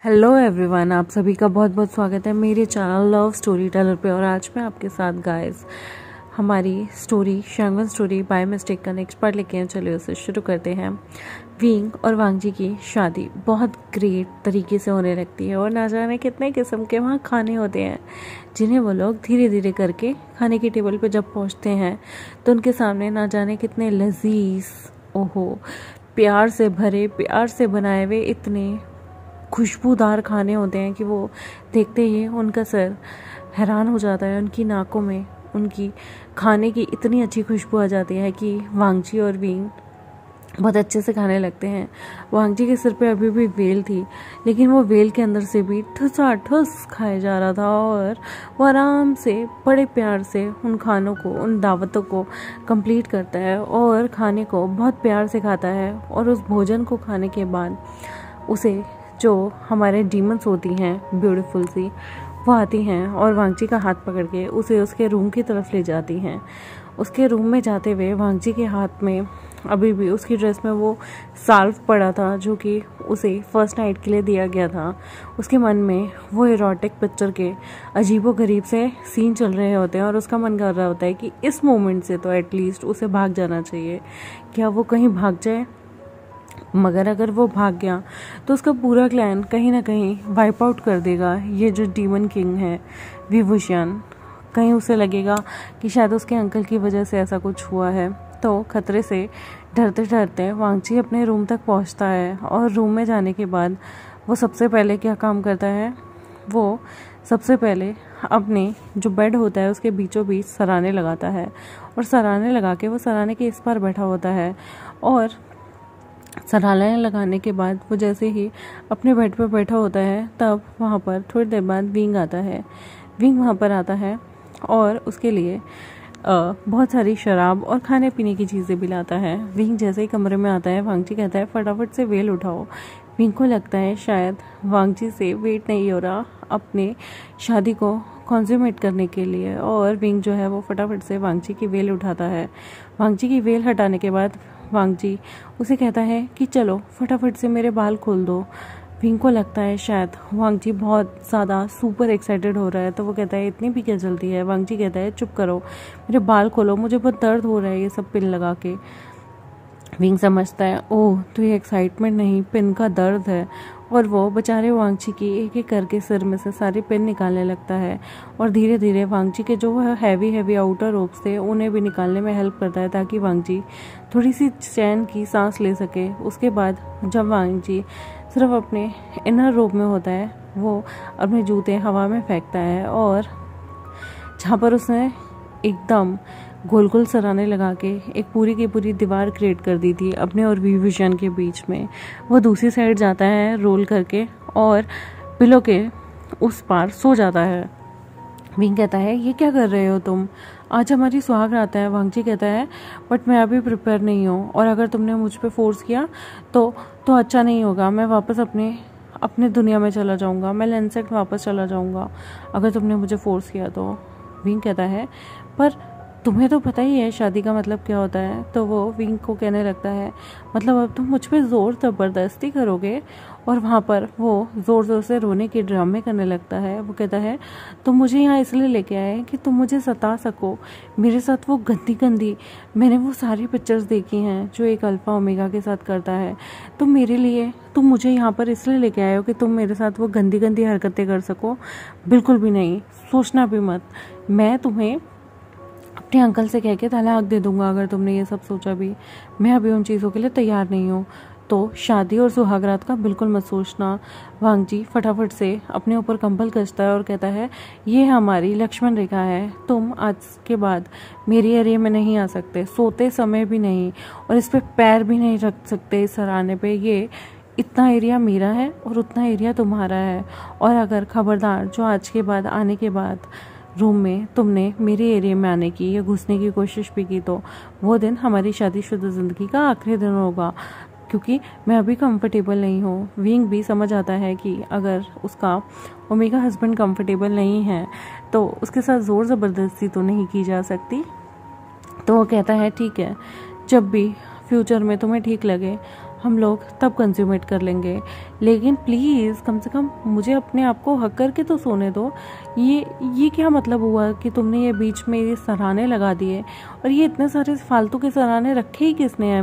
Hello everyone, आप सभी का बहुत बहुत स्वागत है मेरे चैनल लव स्टोरी टेलर पे। और आज मैं आपके साथ गाइस हमारी स्टोरी शैंगन स्टोरी बाय मिस्टेक का नेक्स्ट पार्ट लेके आए। चलिए उसे शुरू करते हैं। विंग और वांग जी की शादी बहुत ग्रेट तरीके से होने लगती है और ना जाने कितने किस्म के वहाँ खाने होते हैं जिन्हें वो लोग धीरे धीरे करके खाने की टेबल पे जब पहुँचते हैं तो उनके सामने ना जाने कितने लजीज, ओहो, प्यार से भरे, प्यार से बनाए हुए इतने खुशबूदार खाने होते हैं कि वो देखते ही उनका सर हैरान हो जाता है। उनकी नाकों में उनकी खाने की इतनी अच्छी खुशबू आ जाती है कि वांग जी और विंग बहुत अच्छे से खाने लगते हैं। वांग जी के सिर पे अभी भी वेल थी, लेकिन वो वेल के अंदर से भी ठुसा ठुस खाया जा रहा था और वो आराम से बड़े प्यार से उन खानों को, उन दावतों को कंप्लीट करता है और खाने को बहुत प्यार से खाता है। और उस भोजन को खाने के बाद उसे जो हमारे डीमंस होती हैं ब्यूटीफुल सी, वो आती हैं और वांग जी का हाथ पकड़ के उसे उसके रूम की तरफ ले जाती हैं। उसके रूम में जाते हुए वांग जी के हाथ में अभी भी उसकी ड्रेस में वो साल्व पड़ा था जो कि उसे फर्स्ट नाइट के लिए दिया गया था। उसके मन में वो एरोटिक पिक्चर के अजीबोगरीब से सीन चल रहे होते हैं और उसका मन कर रहा होता है कि इस मोमेंट से तो एटलीस्ट उसे भाग जाना चाहिए। क्या वो कहीं भाग जाए? मगर अगर वो भाग गया तो उसका पूरा क्लैन कहीं ना कहीं वाइप आउट कर देगा। ये जो डीमन किंग है विभूषण, कहीं उसे लगेगा कि शायद उसके अंकल की वजह से ऐसा कुछ हुआ है। तो खतरे से डरते डरते वांग जी अपने रूम तक पहुंचता है और रूम में जाने के बाद वो सबसे पहले क्या काम करता है, वो सबसे पहले अपने जो बेड होता है उसके बीचों बीच सराने लगाता है और सराने लगा के वो सराने के इस पार बैठा होता है। और सराहना लगाने के बाद वो जैसे ही अपने बेड पर बैठा होता है तब वहाँ पर थोड़ी देर बाद विंग आता है। विंग वहाँ पर आता है और उसके लिए बहुत सारी शराब और खाने पीने की चीज़ें भी लाता है। विंग जैसे ही कमरे में आता है वांग जी कहता है फटाफट से वेल उठाओ। विंग को लगता है शायद वांग जी से वेट नहीं हो रहा अपने शादी को कॉन्ज्यूमेट करने के लिए, और विंग जो है वो फटाफट से वांग जी की वेल उठाता है। वांग जी की वेल हटाने के बाद वांग जी उसे कहता है कि चलो फटाफट से मेरे बाल खोल दो। विंग को लगता है शायद वांग जी बहुत ज़्यादा सुपर एक्साइटेड हो रहा है, तो वो कहता है इतनी भी क्या जल्दी है। वांग जी कहता है चुप करो, मेरे बाल खोलो, मुझे बहुत दर्द हो रहा है ये सब पिन लगा के। विंग समझता है ओह तो ये एक्साइटमेंट नहीं, पिन का दर्द है, और वो बेचारे वांग जी की एक एक करके सिर में से सारी पिन निकालने लगता है और धीरे धीरे वांग जी के जो हैवी हैवी आउटर रोब्स थे उन्हें भी निकालने में हेल्प करता है ताकि वांग जी थोड़ी सी चैन की सांस ले सके। उसके बाद जब वांग जी सिर्फ अपने इनर रोब में होता है वो अपने जूते हवा में फेंकता है और जहाँ पर उसने एकदम गोल गोल सराने लगा के एक पूरी की पूरी दीवार क्रिएट कर दी थी अपने और विभूषण के बीच में, वो दूसरी साइड जाता है रोल करके और पिलो के उस पार सो जाता है। विंग कहता है ये क्या कर रहे हो तुम, आज हमारी सुहाग रात है। वांग जी कहता है बट मैं अभी प्रिपेयर नहीं हूँ और अगर तुमने मुझ पे फोर्स किया तो अच्छा नहीं होगा। मैं वापस अपने दुनिया में चला जाऊँगा, मैं लैंडसेट वापस चला जाऊँगा अगर तुमने मुझे फोर्स किया तो। विंग कहता है पर तुम्हें तो पता ही है शादी का मतलब क्या होता है। तो वो विंग को कहने लगता है मतलब अब तुम मुझ पे ज़ोर ज़बरदस्ती करोगे, और वहाँ पर वो ज़ोर ज़ोर से रोने के ड्रामे करने लगता है। वो कहता है तुम मुझे यहाँ इसलिए लेके आए कि तुम मुझे सता सको। मेरे साथ वो गंदी गंदी, मैंने वो सारी पिक्चर्स देखी हैं जो एक अल्फ़ा ओमेगा के साथ करता है, तो मेरे लिए तुम मुझे यहाँ पर इसलिए लेके आए हो कि तुम मेरे साथ वो गंदी गंदी हरकतें कर सको। बिल्कुल भी नहीं, सोचना भी मत। मैं तुम्हें अपने अंकल से कह के तलाक दे दूंगा अगर तुमने ये सब सोचा भी। मैं अभी उन चीज़ों के लिए तैयार नहीं हूँ, तो शादी और सुहागरात का बिल्कुल मत सोचना। वांग जी फटाफट से अपने ऊपर कंबल कसता है और कहता है ये हमारी लक्ष्मण रेखा है, तुम आज के बाद मेरी एरिया में नहीं आ सकते, सोते समय भी नहीं, और इस पर पैर भी नहीं रख सकते इस सराहने पे। ये इतना एरिया मेरा है और उतना एरिया तुम्हारा है, और अगर खबरदार जो आज के बाद आने के बाद रूम में तुमने मेरे एरिया में आने की या घुसने की कोशिश भी की तो वो दिन हमारी शादीशुदा ज़िंदगी का आखिरी दिन होगा, क्योंकि मैं अभी कंफर्टेबल नहीं हूँ। विंग भी समझ आता है कि अगर उसका ओमेगा हस्बैंड कंफर्टेबल नहीं है तो उसके साथ ज़ोर ज़बरदस्ती तो नहीं की जा सकती। तो वो कहता है ठीक है, जब भी फ्यूचर में तुम्हें ठीक लगे हम लोग तब कंज्यूमेट कर लेंगे, लेकिन प्लीज़ कम से कम मुझे अपने आप को हक करके तो सोने दो। ये क्या मतलब हुआ कि तुमने ये बीच में ये सराहने लगा दिए, और ये इतने सारे फालतू के सराहने रखे ही किसने हैं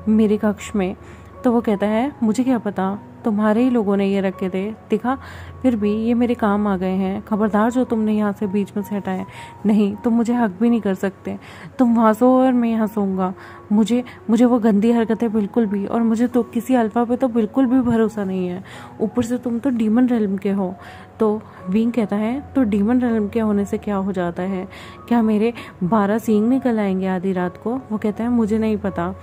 मेरे कक्ष में। तो वो कहता है मुझे क्या पता, तुम्हारे ही लोगों ने ये रखे थे, दिखा, फिर भी ये मेरे काम आ गए हैं। खबरदार जो तुमने यहाँ से बीच में से हटाए, नहीं तुम मुझे हक भी नहीं कर सकते। तुम वहाँ सो और मैं यहाँ सोऊंगा। मुझे वो गंदी हरकतें बिल्कुल भी, और मुझे तो किसी अल्फा पे तो बिल्कुल भी भरोसा नहीं है। ऊपर से तुम तो डीमन रेल्म के हो। तो विंग कहता है तो डीमन रेल्म के होने से क्या हो जाता है, क्या मेरे 12 सींग निकल आएंगे आधी रात को? वो कहता है मुझे नहीं पता,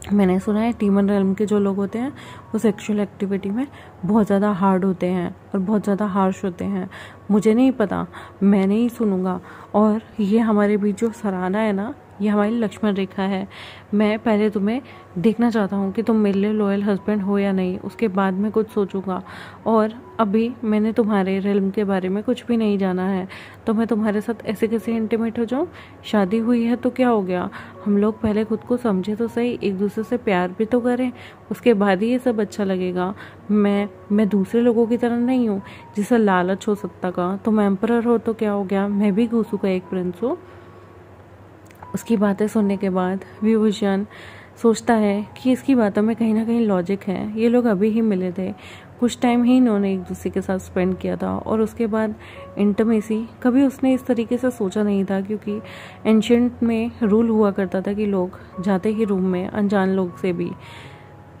मैंने सुना है डीमन रेल्म के जो लोग होते हैं वो सेक्सुअल एक्टिविटी में बहुत ज़्यादा हार्ड होते हैं और बहुत ज़्यादा हार्श होते हैं। मुझे नहीं पता, मैं नहीं सुनूंगा। और ये हमारे बीच जो सराहना है ना, ये हमारी लक्ष्मण रेखा है। मैं पहले तुम्हें देखना चाहता हूँ कि तुम मेरे लिए लॉयल हस्बैंड हो या नहीं, उसके बाद मैं कुछ सोचूंगा। और अभी मैंने तुम्हारे रेल्म के बारे में कुछ भी नहीं जाना है, तो मैं तुम्हारे साथ ऐसे कैसे इंटीमेट हो जाऊँ? शादी हुई है तो क्या हो गया, हम लोग पहले खुद को समझे तो सही, एक दूसरे से प्यार भी तो करें, उसके बाद ही ये सब अच्छा लगेगा। मैं दूसरे लोगों की तरह नहीं हूँ जिसे लालच हो सत्ता का। तुम एम्परर हो तो क्या हो गया, मैं भी घूसू का एक प्रिंस हूँ। उसकी बातें सुनने के बाद विभूषण सोचता है कि इसकी बातों में कहीं ना कहीं लॉजिक है। ये लोग अभी ही मिले थे, कुछ टाइम ही इन्होंने एक दूसरे के साथ स्पेंड किया था, और उसके बाद इंटीमेसी कभी उसने इस तरीके से सोचा नहीं था, क्योंकि एंशिएंट में रूल हुआ करता था कि लोग जाते ही रूम में अनजान लोग से भी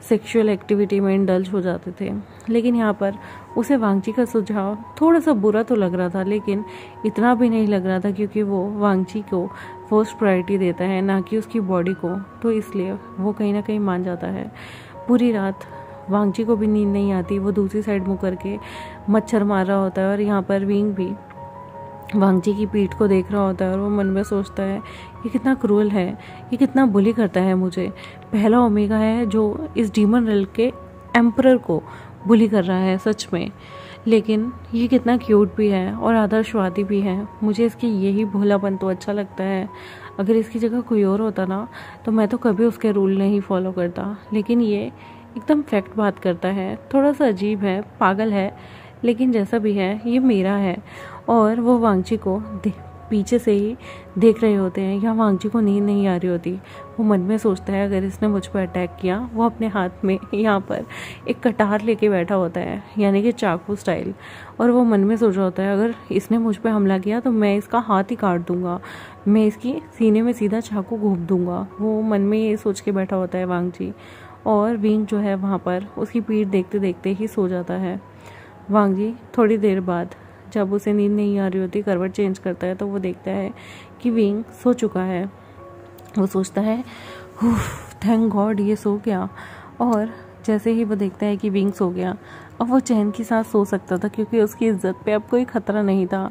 सेक्सुअल एक्टिविटी में इंडल्ज हो जाते थे। लेकिन यहाँ पर उसे वांगची का सुझाव थोड़ा सा बुरा तो लग रहा था, लेकिन इतना भी नहीं लग रहा था, क्योंकि वो वांगची को फर्स्ट प्रायोरिटी देता है, ना कि उसकी बॉडी को। तो इसलिए वो कहीं ना कहीं मान जाता है। पूरी रात वांगची को भी नींद नहीं आती, वो दूसरी साइड मुँह करके मच्छर मार रहा होता है, और यहाँ पर विंग भी वांगची की पीठ को देख रहा होता है, और वो मन में सोचता है ये कितना क्रूअल है, ये कितना बुली करता है मुझे। पहला ओमेगा है जो इस डीमन रेल के एम्परर को बुली कर रहा है सच में, लेकिन ये कितना क्यूट भी है और आदर्शवादी भी है। मुझे इसकी यही भोलापन तो अच्छा लगता है। अगर इसकी जगह कोई और होता ना, तो मैं तो कभी उसके रूल नहीं फॉलो करता, लेकिन ये एकदम फैक्ट बात करता है। थोड़ा सा अजीब है, पागल है, लेकिन जैसा भी है ये मेरा है। और वो वांगची को पीछे से ही देख रहे होते हैं। यहाँ वांगची को नींद नहीं आ रही होती। वो मन में सोचता है अगर इसने मुझ पर अटैक किया, वो अपने हाथ में यहाँ पर एक कटार लेके बैठा होता है, यानी कि चाकू स्टाइल। और वो मन में सोच रहा होता है अगर इसने मुझ पर हमला किया तो मैं इसका हाथ ही काट दूंगा, मैं इसकी सीने में सीधा चाकू घोंप दूंगा। वो मन में ये सोच के बैठा होता है वांगची। और विंग जो है वहाँ पर उसकी पीठ देखते देखते ही सो जाता है। वांगजी थोड़ी देर बाद जब उसे नींद नहीं आ रही होती, करवट चेंज करता है, तो वो देखता है कि विंग सो चुका है। वो सोचता है थैंक गॉड ये सो गया। और जैसे ही वो देखता है कि विंग सो गया, अब वो चैन के साथ सो सकता था, क्योंकि उसकी इज्जत पे अब कोई खतरा नहीं था।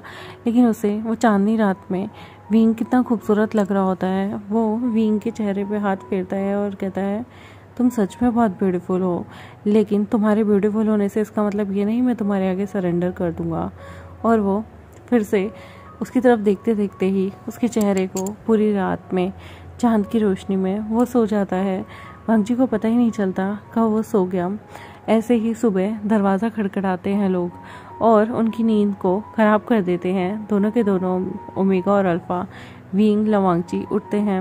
लेकिन उसे वो चांदनी रात में विंग कितना खूबसूरत लग रहा होता है। वो विंग के चेहरे पे हाथ फेरता है और कहता है तुम सच में बहुत ब्यूटीफुल हो, लेकिन तुम्हारे ब्यूटीफुल होने से इसका मतलब ये नहीं मैं तुम्हारे आगे सरेंडर कर दूंगा। और वो फिर से उसकी तरफ देखते देखते ही उसके चेहरे को पूरी रात में चांद की रोशनी में वो सो जाता है। वांगजी को पता ही नहीं चलता कब वो सो गया। ऐसे ही सुबह दरवाज़ा खड़खड़ाते हैं लोग और उनकी नींद को ख़राब कर देते हैं। दोनों के दोनों ओमेगा और अल्फ़ा विंग वांगजी उठते हैं।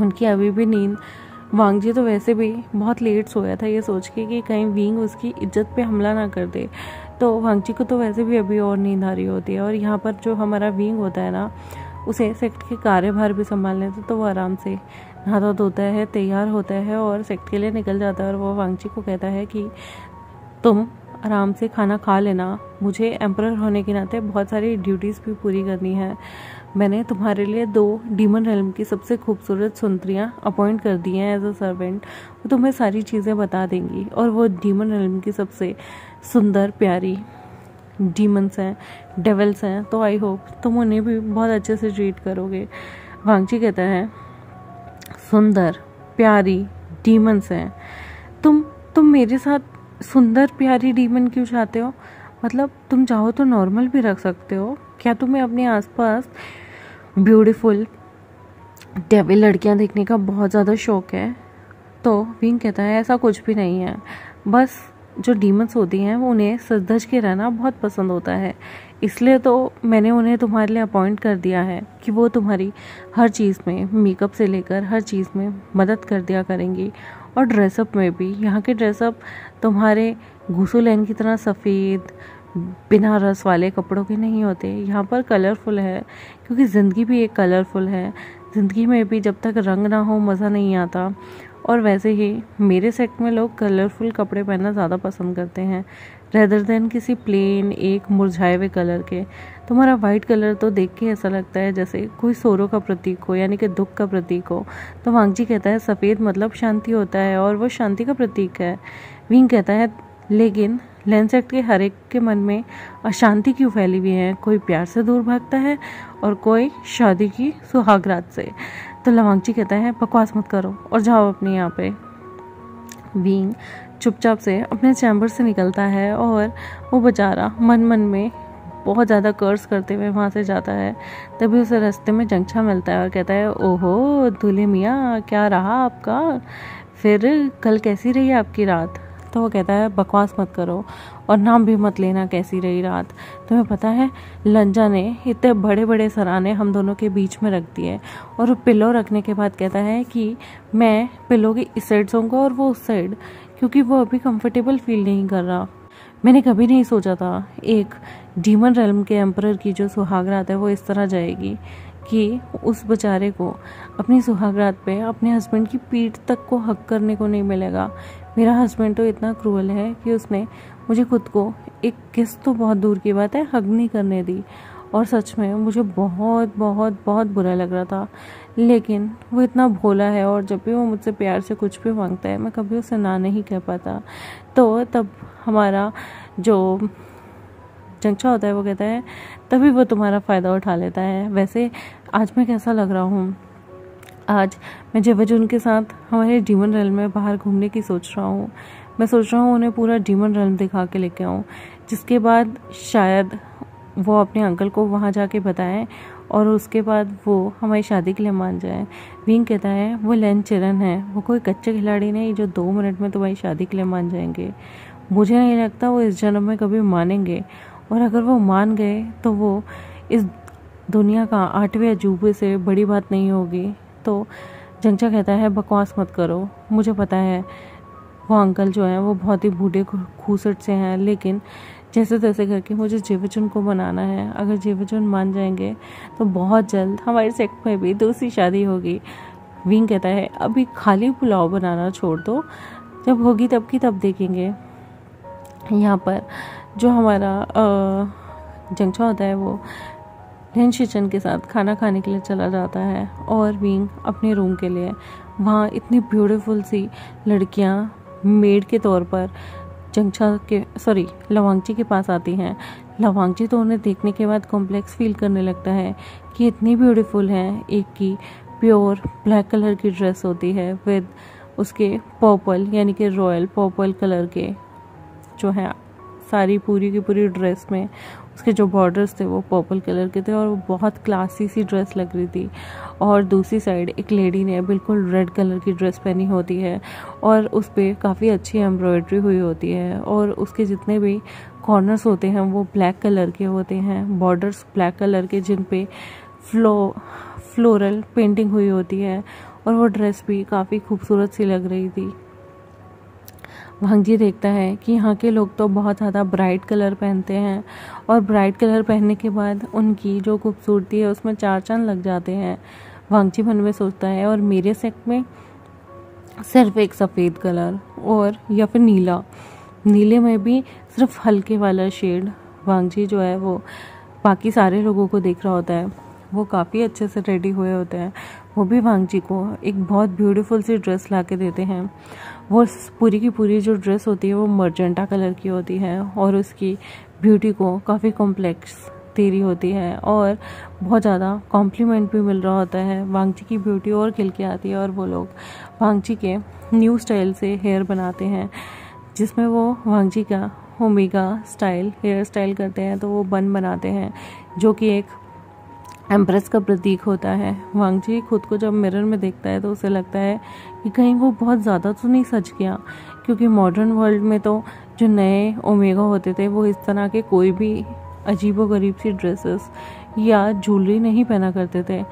उनकी अभी भी नींद, वांगजी तो वैसे भी बहुत लेट सोया था ये सोच के कि कहीं विंग उसकी इज्जत पे हमला ना कर दे, तो वांगजी को तो वैसे भी अभी और नींद आ रही होती है। और यहाँ पर जो हमारा विंग होता है ना, उसे सेक्ट के कार्यभार भी संभालने थे, तो वो आराम से नहाता धोता है, तैयार होता है और सेक्ट के लिए निकल जाता है। और वो वांगजी को कहता है कि तुम आराम से खाना खा लेना, मुझे एम्परर होने के नाते बहुत सारी ड्यूटीज़ भी पूरी करनी है। मैंने तुम्हारे लिए 2 डीमन रेल्म की सबसे खूबसूरत सुंदरियाँ अपॉइंट कर दी हैं एज अ सर्वेंट। वो तुम्हें सारी चीज़ें बता देंगी, और वो डीमन रेल्म की सबसे सुंदर प्यारी डीमंस हैं, डेविल्स हैं, तो आई होप तुम उन्हें भी बहुत अच्छे से ट्रीट करोगे। वांगजी कहता है सुंदर प्यारी डीमंस हैं, तुम मेरे साथ सुंदर प्यारी डीमन क्यों चाहते हो? मतलब तुम चाहो तो नॉर्मल भी रख सकते हो। क्या तुम्हें अपने आसपास ब्यूटीफुल डेविल लड़कियां देखने का बहुत ज़्यादा शौक है? तो विंग कहता है ऐसा कुछ भी नहीं है, बस जो डीमंस होती हैं वो उन्हें सज धज के रहना बहुत पसंद होता है, इसलिए तो मैंने उन्हें तुम्हारे लिए अपॉइंट कर दिया है कि वो तुम्हारी हर चीज़ में, मेकअप से लेकर हर चीज़ में मदद कर दिया करेंगी। और ड्रेसअप में भी, यहाँ के ड्रेसअप तुम्हारे घूसू लैन की तरह सफ़ेद बिना रस वाले कपड़ों के नहीं होते, यहाँ पर कलरफुल है, क्योंकि ज़िंदगी भी एक कलरफुल है। ज़िंदगी में भी जब तक रंग ना हो मज़ा नहीं आता। और वैसे ही मेरे सेट में लोग कलरफुल कपड़े पहनना ज़्यादा पसंद करते हैं रेदर देन किसी प्लेन एक मुरझाए हुए कलर के। तुम्हारा वाइट कलर तो देख के ऐसा लगता है जैसे कोई सोरो का प्रतीक हो, यानी कि दुख का प्रतीक हो। तो वांगजी कहता है सफ़ेद मतलब शांति होता है और वो शांति का प्रतीक है। विंग कहता है लेकिन लैंसेट के हर एक के मन में अशांति क्यों फैली हुई है, कोई प्यार से दूर भागता है और कोई शादी की सुहागरात से। तो लवांगची कहता है बकवास मत करो और जाओ अपने यहाँ पे। विंग चुपचाप से अपने चैम्बर से निकलता है और वो बेचारा मन मन में बहुत ज़्यादा कर्स करते हुए वहाँ से जाता है। तभी उसे रास्ते में जंगछा मिलता है और कहता है ओहो दूल्हे मियाँ, क्या रहा आपका, फिर कल कैसी रही आपकी रात। तो वो कहता है बकवास मत करो और नाम भी मत लेना कैसी रही रात। तुम्हें पता है लंजा ने इतने बड़े बड़े सराहने हम दोनों के बीच में रख दिए। और वो पिलो रखने के बाद कहता है कि मैं पिलो की इस साइड सोऊंगा और वो उस साइड, क्योंकि वो अभी कंफर्टेबल फील नहीं कर रहा। मैंने कभी नहीं सोचा था एक डीमन रेल्म के एम्परर की जो सुहागरात है वो इस तरह जाएगी कि उस बेचारे को अपनी सुहागरात पे अपने हस्बैंड की पीठ तक को हक करने को नहीं मिलेगा। मेरा हस्बैंड तो इतना क्रूअल है कि उसने मुझे खुद को एक किस तो बहुत दूर की बात है हग नहीं करने दी। और सच में मुझे बहुत बहुत बहुत बुरा लग रहा था, लेकिन वो इतना भोला है और जब भी वो मुझसे प्यार से कुछ भी मांगता है मैं कभी उसे ना नहीं कह पाता। तो तब हमारा जो जंगचा होता है वो कहता है तभी वो तुम्हारा फ़ायदा उठा लेता है। वैसे आज मैं कैसा लग रहा हूँ, आज मैं जेवजुन के साथ हमारे डीमन रेल्म में बाहर घूमने की सोच रहा हूँ। मैं सोच रहा हूँ उन्हें पूरा डीमन रेल्म दिखा के लेके आऊँ, जिसके बाद शायद वो अपने अंकल को वहाँ जाके बताएं और उसके बाद वो हमारी शादी के लिए मान जाए। विंग कहता है वो लेन चिरन है, वो कोई कच्चे खिलाड़ी नहीं जो 2 मिनट में तुम्हारी शादी के लिए मान जाएंगे। मुझे नहीं लगता वो इस जन्म में कभी मानेंगे, और अगर वो मान गए तो वो इस दुनिया का 8वें अजूबे से बड़ी बात नहीं होगी। तो जंगचा कहता है बकवास मत करो, मुझे पता है वो अंकल जो हैं वो बहुत ही बूढ़े खूसट से हैं, लेकिन जैसे तैसे करके मुझे जेवजुन को बनाना है। अगर जेवजुन मान जाएंगे तो बहुत जल्द हमारे सेक्ट में भी दूसरी शादी होगी। विंग कहता है अभी खाली पुलाव बनाना छोड़ दो, जब होगी तब की तब देखेंगे। यहाँ पर जो हमारा जंगचा होता है वो लेन शिचन के साथ खाना खाने के लिए चला जाता है और विंग अपने रूम के लिए। वहाँ इतनी ब्यूटीफुल सी लड़कियाँ मेड के तौर पर लवांगची के पास आती हैं। लवांगची तो उन्हें देखने के बाद कॉम्प्लेक्स फील करने लगता है कि इतनी ब्यूटीफुल हैं। एक की प्योर ब्लैक कलर की ड्रेस होती है विद उसके पर्पल यानी कि रॉयल पर्पल कलर के जो है सारी पूरी की पूरी ड्रेस में उसके जो बॉर्डर्स थे वो पर्पल कलर के थे और वो बहुत क्लासी सी ड्रेस लग रही थी। और दूसरी साइड एक लेडी ने बिल्कुल रेड कलर की ड्रेस पहनी होती है और उस पर काफ़ी अच्छी एम्ब्रॉयडरी हुई होती है और उसके जितने भी कॉर्नर्स होते हैं वो ब्लैक कलर के होते हैं, बॉर्डर्स ब्लैक कलर के जिन पे फ्लोरल पेंटिंग हुई होती है और वो ड्रेस भी काफ़ी खूबसूरत सी लग रही थी। वांगजी देखता है कि यहाँ के लोग तो बहुत ज़्यादा ब्राइट कलर पहनते हैं और ब्राइट कलर पहनने के बाद उनकी जो खूबसूरती है उसमें 4 चांद लग जाते हैं। वांगजी मन में सोचता है और मेरे सेट में सिर्फ एक सफ़ेद कलर और या फिर नीले में भी सिर्फ हल्के वाला शेड। वांगजी जो है वो बाकी सारे लोगों को देख रहा होता है, वो काफ़ी अच्छे से रेडी हुए होते हैं। वो भी वांगजी को एक बहुत ब्यूटीफुल सी ड्रेस ला के देते हैं। वो पूरी की पूरी जो ड्रेस होती है वो मर्जेंटा कलर की होती है और उसकी ब्यूटी को काफ़ी कॉम्प्लेक्स दे रही होती है और बहुत ज़्यादा कॉम्प्लीमेंट भी मिल रहा होता है। वांगजी की ब्यूटी और खिल के आती है और वो लोग वांगजी के न्यू स्टाइल से हेयर बनाते हैं, जिसमें वो वांगजी का ओमेगा स्टाइल हेयर स्टाइल करते हैं। तो वो बन बनाते हैं जो कि एक एम्प्रेस का प्रतीक होता है। वांग जी खुद को जब मिरर में देखता है तो उसे लगता है कि कहीं वो बहुत ज़्यादा तो नहीं सच गया, क्योंकि मॉडर्न वर्ल्ड में तो जो नए ओमेगा होते थे वो इस तरह के कोई भी अजीबोगरीब सी ड्रेसेस या ज्वेलरी नहीं पहना करते थे।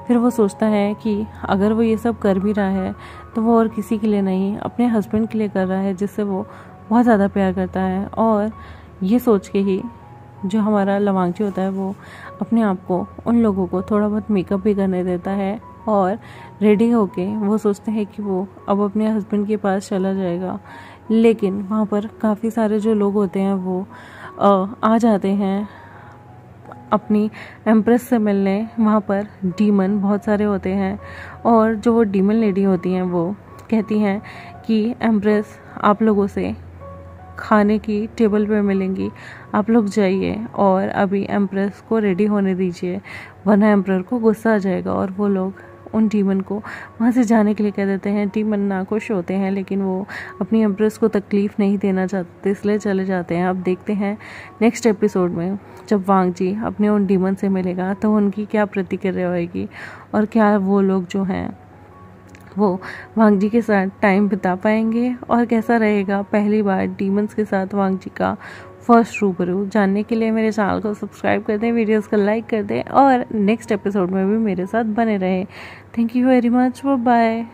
फिर वो सोचता है कि अगर वो ये सब कर भी रहा है तो वो और किसी के लिए नहीं, अपने हस्बैंड के लिए कर रहा है, जिससे वो बहुत ज़्यादा प्यार करता है। और ये सोच के ही जो हमारा लवांगची होता है वो अपने आप को उन लोगों को थोड़ा बहुत मेकअप भी करने देता है और रेडी होके वो सोचते हैं कि वो अब अपने हस्बैंड के पास चला जाएगा। लेकिन वहाँ पर काफ़ी सारे जो लोग होते हैं वो आ जाते हैं अपनी एम्प्रेस से मिलने। वहाँ पर डीमन बहुत सारे होते हैं और जो वो डीमन लेडी होती हैं वो कहती हैं कि एम्प्रेस आप लोगों से खाने की टेबल पे मिलेंगी, आप लोग जाइए और अभी एम्प्रेस को रेडी होने दीजिए, वरना एम्प्रेस को गुस्सा आ जाएगा। और वो लोग उन डीमन को वहाँ से जाने के लिए कह देते हैं। डीमन नाखुश होते हैं लेकिन वो अपनी एम्प्रेस को तकलीफ़ नहीं देना चाहते, इसलिए चले जाते हैं। अब देखते हैं नेक्स्ट एपिसोड में जब वांग जी अपने उन डीमन से मिलेगा तो उनकी क्या प्रतिक्रिया होगी और क्या वो लोग जो हैं वो वांग जी के साथ टाइम बिता पाएंगे और कैसा रहेगा पहली बार डीमंस के साथ वांग जी का फर्स्ट रूबरू। जानने के लिए मेरे चैनल को सब्सक्राइब कर दें, वीडियोस को लाइक कर दें और नेक्स्ट एपिसोड में भी मेरे साथ बने रहें। Thank you very much, bye.